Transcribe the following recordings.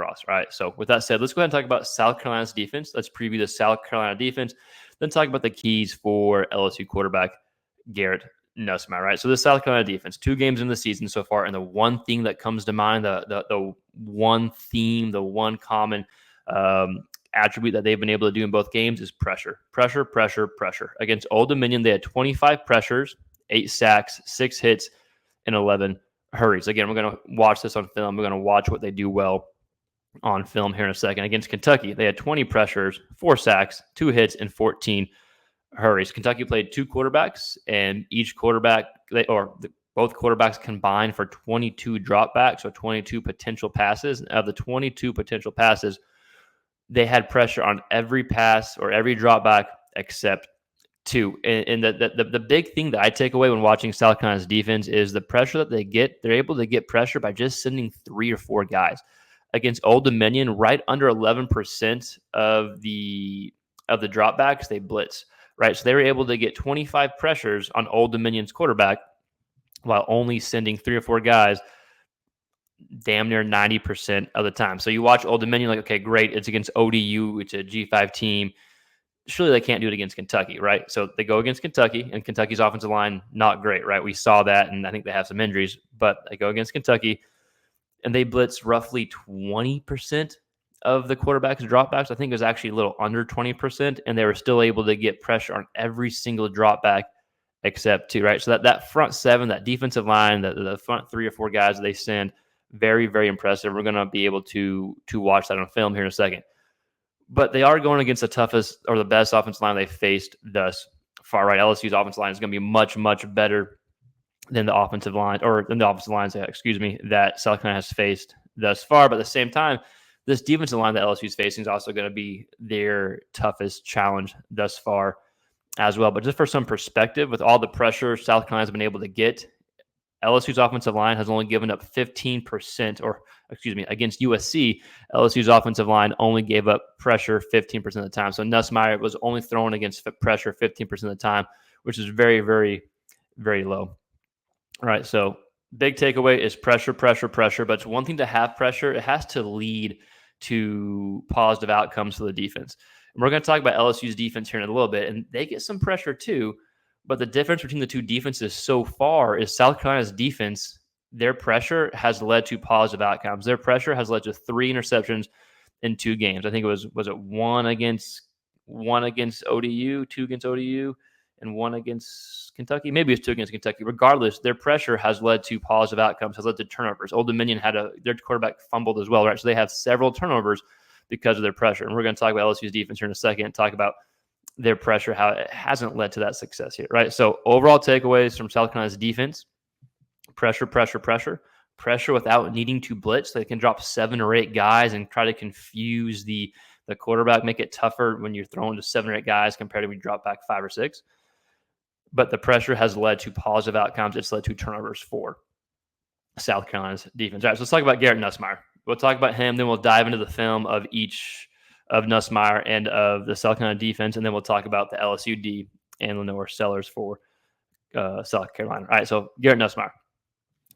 across. All right. So with that said, let's go ahead and talk about South Carolina's defense. Let's preview the South Carolina defense, then talk about the keys for LSU quarterback Garrett Nussmeier. Right. So the South Carolina defense, 2 games in the season so far, and the one thing that comes to mind, the one theme, the one common attribute that they've been able to do in both games is pressure. Against Old Dominion, they had 25 pressures, 8 sacks, 6 hits, and 11 hurries. Again, we're going to watch this on film. We're going to watch what they do well on film here in a second. Against Kentucky, they had 20 pressures, 4 sacks, 2 hits, and 14 hurries. Kentucky played 2 quarterbacks, and each quarterback, both quarterbacks combined for 22 dropbacks, so 22 potential passes. And of the 22 potential passes, they had pressure on every pass or every dropback except 2. And the big thing that I take away when watching South Carolina's defense is the pressure that they get. They're able to get pressure by just sending 3 or 4 guys. Against Old Dominion, right under 11% of the dropbacks, they blitz. Right, so they were able to get 25 pressures on Old Dominion's quarterback while only sending 3 or 4 guys damn near 90% of the time. So you watch Old Dominion like, okay, great, it's against ODU, it's a G5 team. Surely they can't do it against Kentucky, right? So they go against Kentucky, and Kentucky's offensive line, not great, right? We saw that, and I think they have some injuries, but they go against Kentucky, and they blitz roughly 20% of the quarterback's dropbacks. I think it was actually a little under 20%, and they were still able to get pressure on every single dropback except 2, right? So that front 7, that defensive line, the front 3 or 4 guys that they send, very, very impressive. We're going to be able to watch that on film here in a second. But they are going against the toughest or the best offensive line they faced thus far, right? LSU's offensive line is going to be much, much better than the offensive line, that South Carolina has faced thus far. But at the same time, this defensive line that LSU is facing is also going to be their toughest challenge thus far as well. But just for some perspective, with all the pressure South Carolina has been able to get, LSU's offensive line has only given up 15%, against USC, LSU's offensive line only gave up pressure 15% of the time. So Nussmeier was only thrown against pressure 15% of the time, which is very, very, very low. All right, so big takeaway is pressure. But it's one thing to have pressure. It has to lead to positive outcomes for the defense. And we're going to talk about LSU's defense here in a little bit, and they get some pressure too. But the difference between the 2 defenses so far is South Carolina's defense, their pressure has led to positive outcomes. Their pressure has led to 3 interceptions in 2 games. I think it was it 1 against ODU, 2 against ODU, and 1 against Kentucky. Maybe it's 2 against Kentucky. Regardless, their pressure has led to positive outcomes, has led to turnovers. Old Dominion had their quarterback fumbled as well, right? So they have several turnovers because of their pressure. And we're going to talk about LSU's defense here in a second and talk about their pressure, how it hasn't led to that success here, right? So overall takeaways from South Carolina's defense: pressure without needing to blitz. They can drop 7 or 8 guys and try to confuse the quarterback, make it tougher when you're throwing to 7 or 8 guys compared to when you drop back 5 or 6. But the pressure has led to positive outcomes. It's led to turnovers for South Carolina's defense. All right, so let's talk about Garrett Nussmeier. We'll talk about him, then we'll dive into the film of each of Nussmeier and of the South Carolina defense, and then we'll talk about the LSU D and Lenore Sellers for South Carolina. All right, so Garrett Nussmeier.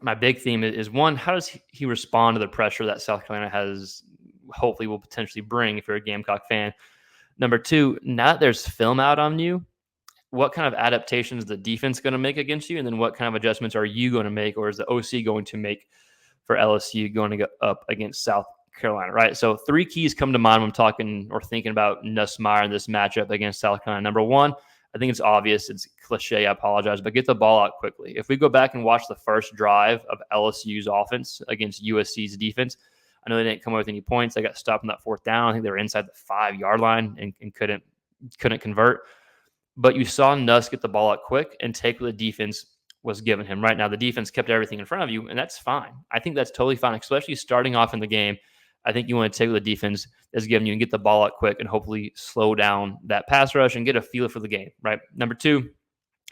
My big theme is, one, how does he respond to the pressure that South Carolina has, hopefully will potentially bring if you're a Gamecock fan? Number 2, now that there's film out on you, what kind of adaptations is the defense going to make against you? And then what kind of adjustments are you going to make, or is the OC going to make for LSU going to go up against South Carolina, right? So 3 keys come to mind when I'm talking or thinking about Nussmeier in this matchup against South Carolina. Number 1, I think it's obvious, it's cliche, I apologize, but get the ball out quickly. If we go back and watch the first drive of LSU's offense against USC's defense, I know they didn't come up with any points. They got stopped on that 4th down. I think they were inside the 5-yard line and couldn't convert. But you saw Nuss get the ball out quick and take what the defense was given him. Right now, the defense kept everything in front of you, and that's fine. I think that's totally fine, especially starting off in the game. I think you want to take what the defense is giving you and get the ball out quick and hopefully slow down that pass rush and get a feel for the game, right? Number 2,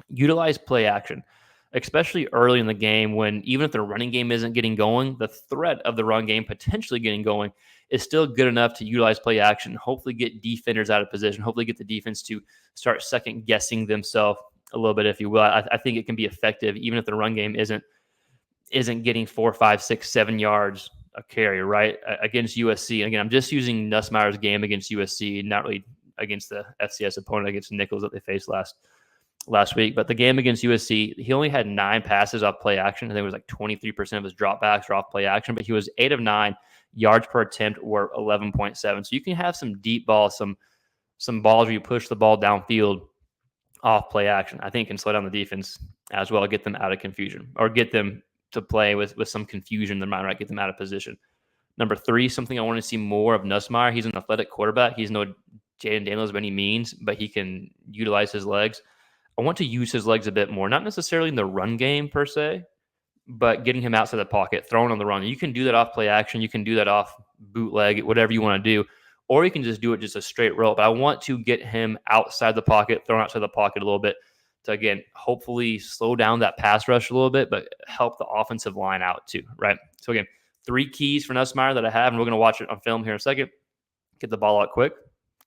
utilize play action, especially early in the game when even if the running game isn't getting going, the threat of the run game potentially getting going is still good enough to utilize play action, hopefully get defenders out of position, hopefully get the defense to start second-guessing themselves a little bit, if you will. I think it can be effective even if the run game isn't getting 4, 5, 6, 7 yards a carry, right? Against USC. And again, I'm just using Nussmeier's game against USC, not really against the FCS opponent, against Nichols that they faced last week. But the game against USC, he only had 9 passes off play action. I think it was like 23% of his dropbacks were off play action, but he was 8 of 9. Yards per attempt were 11.7. So you can have some deep balls, some balls where you push the ball downfield off play action. I think can slow down the defense as well, get them out of confusion, or get them to play with some confusion in their mind, right? Get them out of position. Number 3, something I want to see more of Nussmeier. He's an athletic quarterback. He's no Jaden Daniels by any means, but he can utilize his legs. I want to use his legs a bit more, not necessarily in the run game per se, but getting him outside the pocket, throwing on the run. You can do that off play action. You can do that off bootleg, whatever you want to do, or you can just do it just a straight roll. But I want to get him outside the pocket, thrown outside the pocket a little bit to, again, hopefully slow down that pass rush a little bit, but help the offensive line out too, right? So again, 3 keys for Nussmeier that I have, and we're going to watch it on film here in a second. Get the ball out quick,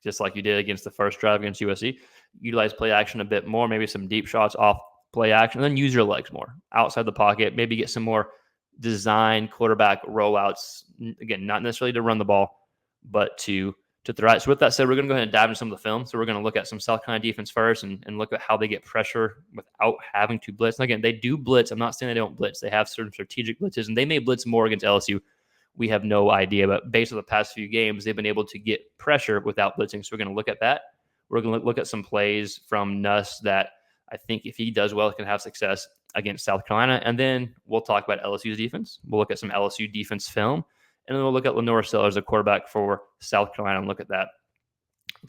just like you did against the first drive against USC. Utilize play action a bit more, maybe some deep shots off play action, and then use your legs more outside the pocket. Maybe get some more design quarterback rollouts. Again, not necessarily to run the ball, but to throw it. So with that said, we're going to go ahead and dive into some of the film. So we're going to look at some South Carolina defense first and look at how they get pressure without having to blitz. And again, they do blitz. I'm not saying they don't blitz. They have certain strategic blitzes, and they may blitz more against LSU. We have no idea, but based on the past few games, they've been able to get pressure without blitzing. So we're going to look at that. We're going to look at some plays from Nuss that I think if he does well, he can have success against South Carolina. And then we'll talk about LSU's defense. We'll look at some LSU defense film. And then we'll look at Lenore Sellers, the quarterback for South Carolina, and look at that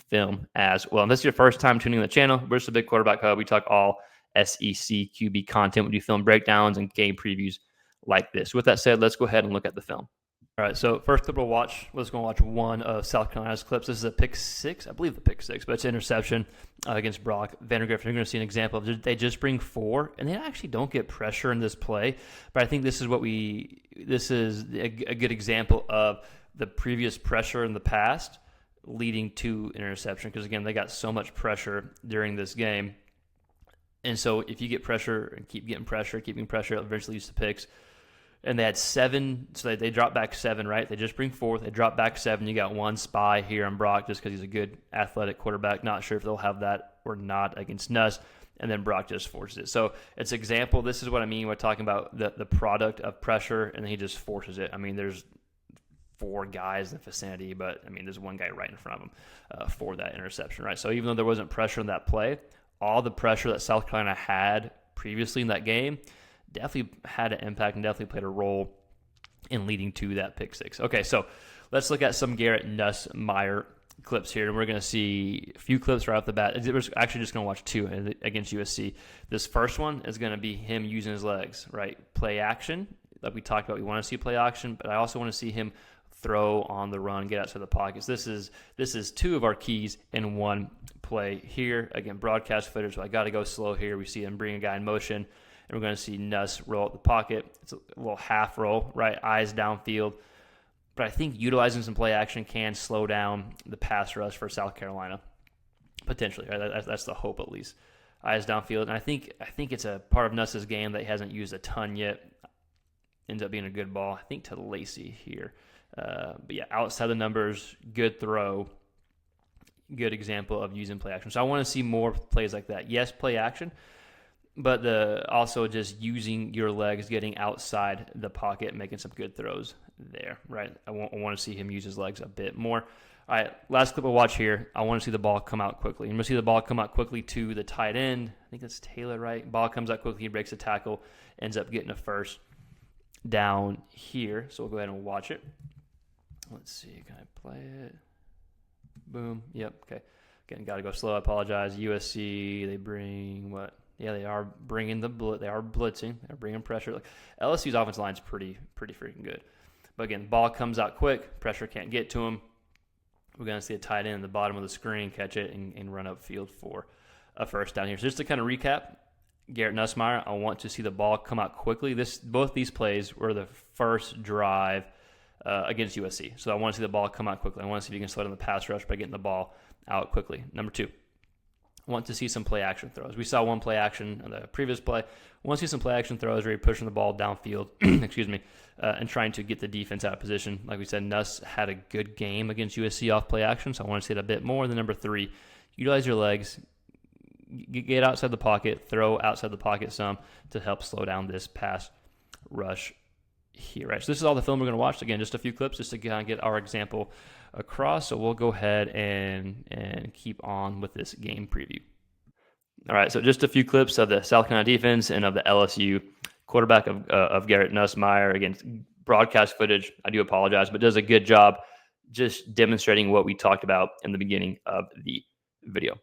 film as well. And this is your first time tuning in the channel. We're just a big quarterback hub. We talk all SEC QB content. We do film breakdowns and game previews like this. With that said, let's go ahead and look at the film. All right, so first clip we'll watch, let's go and watch one of South Carolina's clips. This is a pick 6, I believe the pick 6, but it's an interception against Brock Vandegrift. You're going to see an example of they just bring 4, and they actually don't get pressure in this play. But I think this is a good example of the previous pressure in the past leading to an interception, because again, they got so much pressure during this game. And so if you get pressure and keep getting pressure, it eventually leads to picks. And they had 7, so they dropped back 7, right? They just bring 4, they drop back 7. You got 1 spy here on Brock just because he's a good athletic quarterback. Not sure if they'll have that or not against Nuss. And then Brock just forces it. So it's an example. This is what I mean when talking about the product of pressure, and he just forces it. I mean, there's 4 guys in the vicinity, but I mean, there's 1 guy right in front of him for that interception, right? So even though there wasn't pressure in that play, all the pressure that South Carolina had previously in that game definitely had an impact and definitely played a role in leading to that pick 6. Okay, so let's look at some Garrett Nussmeier clips here, and we're going to see a few clips right off the bat. We're actually just going to watch 2 against USC. This first one is going to be him using his legs, right? Play action, like we talked about. We want to see play action, but I also want to see him throw on the run, get outside the pockets. This is 2 of our keys in one play here. Again, broadcast footage, so I got to go slow here. We see him bring a guy in motion. And we're going to see Nuss roll out the pocket. It's a little half roll, right? Eyes downfield. But I think utilizing some play action can slow down the pass rush for South Carolina, potentially. Right? That's the hope, at least. Eyes downfield. And I think it's a part of Nuss's game that he hasn't used a ton yet. Ends up being a good ball, I think, to Lacey here. But yeah, outside the numbers, good throw. Good example of using play action. So I want to see more plays like that. Yes, play action. But also just using your legs, getting outside the pocket, making some good throws there, right? I want to see him use his legs a bit more. All right, last clip we'll watch here. I want to see the ball come out quickly. And we'll see the ball come out quickly to the tight end. I think that's Taylor, right? Ball comes out quickly, he breaks a tackle, ends up getting a first down here. So we'll go ahead and watch it. Let's see, can I play it? Boom. Yep, okay. Again, got to go slow. I apologize. USC, they bring what? Yeah, they are bringing they are blitzing. They're bringing pressure. Like, LSU's offensive line is pretty freaking good. But again, ball comes out quick. Pressure can't get to him. We're going to see a tight end in the bottom of the screen catch it and run upfield for a first down here. So just to kind of recap, Garrett Nussmeier, I want to see the ball come out quickly. Both these plays were the first drive against USC. So I want to see the ball come out quickly. I want to see if you can slow down the pass rush by getting the ball out quickly. Number 2. Want to see some play action throws. We saw one play action on the previous play. Want to see some play action throws where you're pushing the ball downfield, excuse me, and trying to get the defense out of position. Like we said, Nuss had a good game against USC off play action, so I want to see it a bit more. Than number 3, utilize your legs, get outside the pocket, throw outside the pocket some to help slow down this pass rush here. Right, so this is all the film we're going to watch. Again, just a few clips just to kind of get our example across. So we'll go ahead and keep on with this game preview. All right, so just a few clips of the South Carolina defense and of the LSU quarterback of Garrett Nussmeier. Again, broadcast footage, I do apologize, but does a good job just demonstrating what we talked about in the beginning of the video.